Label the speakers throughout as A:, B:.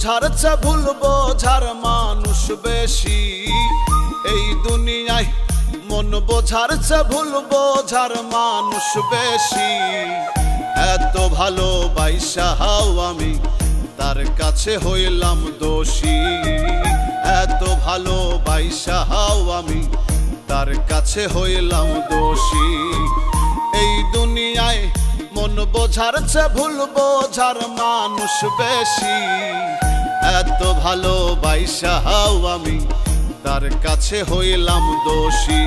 A: বোঝার চেয়ে ভুল বোঝার মানুষ বেশি এই দুনিয়ায় মন বোঝার চেয়ে ভুল বোঝার মানুষ বেশি এত ভালোবাসাও আমি তার কাছে হইলাম দোষী এত ভালোবাসাও আমি তার কাছে হইলাম দোষী এই দুনিয়ায় মন বোঝার চেয়ে ভুল বোঝার মানুষ বেশি এত ভালোবাসাও আমি তার কাছে হইলাম দোষী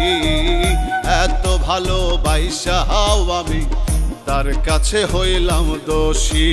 A: এত ভালোবাসাও আমি তার কাছে হইলাম দোষী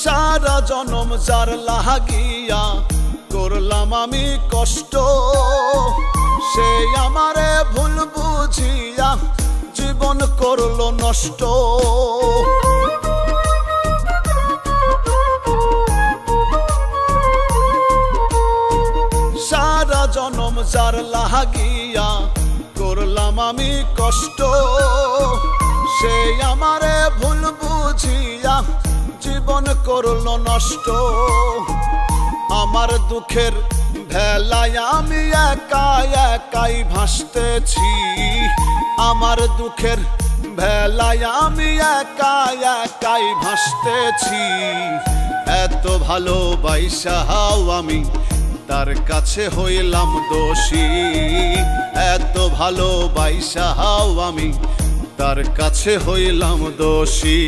A: সারা জনম যার লাগিয়া করলাম আমি কষ্ট সে আমারে ভুল বুঝিয়া জীবন করলো নষ্ট সারা জনম যার লাগিয়া করলাম আমি কষ্ট সে আমারে ভুল বুঝিয়া জীবন করলো নষ্ট আমার দুঃখের ভেলায় আমি একাই ভাসতেছি আমার দুঃখের ভেলায় আমি একাই ভাসতেছি এত ভালোবাসাও আমি তার কাছে হইলাম দোষী এত ভালোবাসাও আমি তার কাছে হইলাম দোষী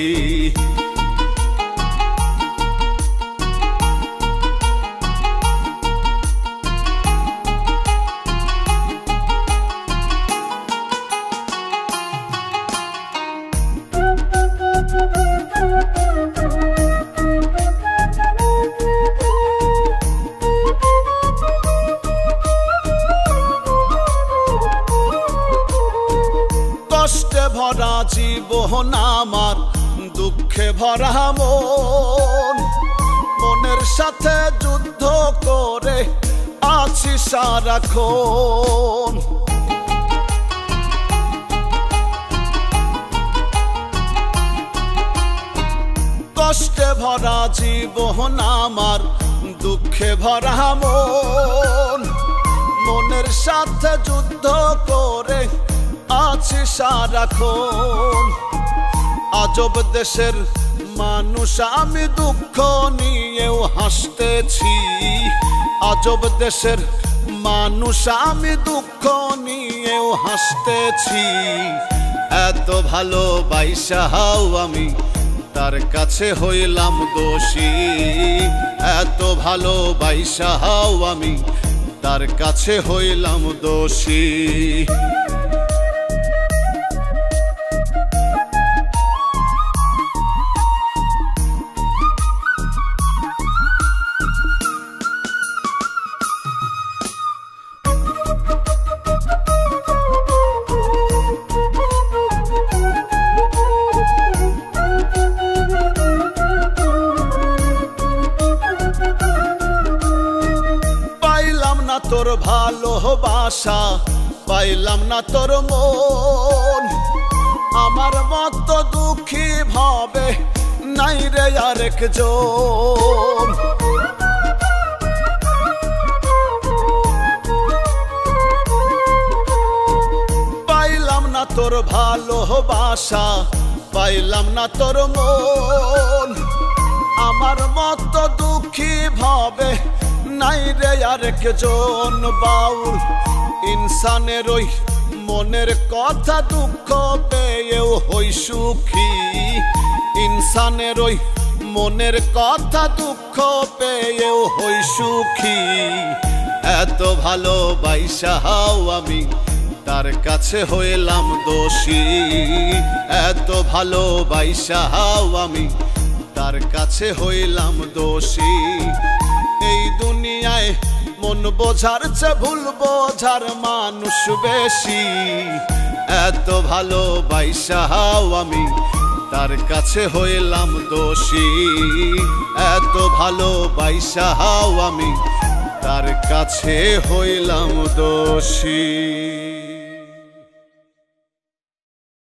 A: কষ্টে ভরা জীবন আমার দুঃখে ভরা মন মনের সাথে যুদ্ধ করে আছি সারাক্ষণ কষ্টে ভরা জীবন আমার দুঃখে ভরা মন মনের সাথে যুদ্ধ করে আছি সারাক্ষণ আজব দেশের মানুষ আমি দুঃখ নিয়েও হাসতেছি আজব দেশের মানুষ আমি দুঃখ নিয়েও হাসতেছি এত ভালোবাসাও আমি তার কাছে হইলাম দোষী এত ভালোবাসাও আমি তার কাছে হইলাম দোষী তোর ভালোবাসা পাইলাম না তোর মন আমার মতো দুঃখী ভাবে নাই রে আরেকজন পাইলাম না তোর ভালোবাসা পাইলাম না তোর মন আমার মতো দুঃখী ভাবে নাই রে আরেকজন বাউল ইনসানের ওই মনের কথা দুঃখ পেয়েও হই সুখী ইনসানের ওই মনের কথা দুঃখ পেয়েও হই সুখী এত ভালোবাসাও আমি তার কাছে হইলাম দোষী এত ভালোবাসাও আমি তার কাছে হইলাম দোষী এই দুনিয়ায় মন বোঝার চেয়ে ভুল বোঝার মানুষ বেশি। এত ভালোবাসাও আমি তার কাছে হইলাম দোষী। এত ভালোবাসাও আমি তার কাছে হইলাম দোষী।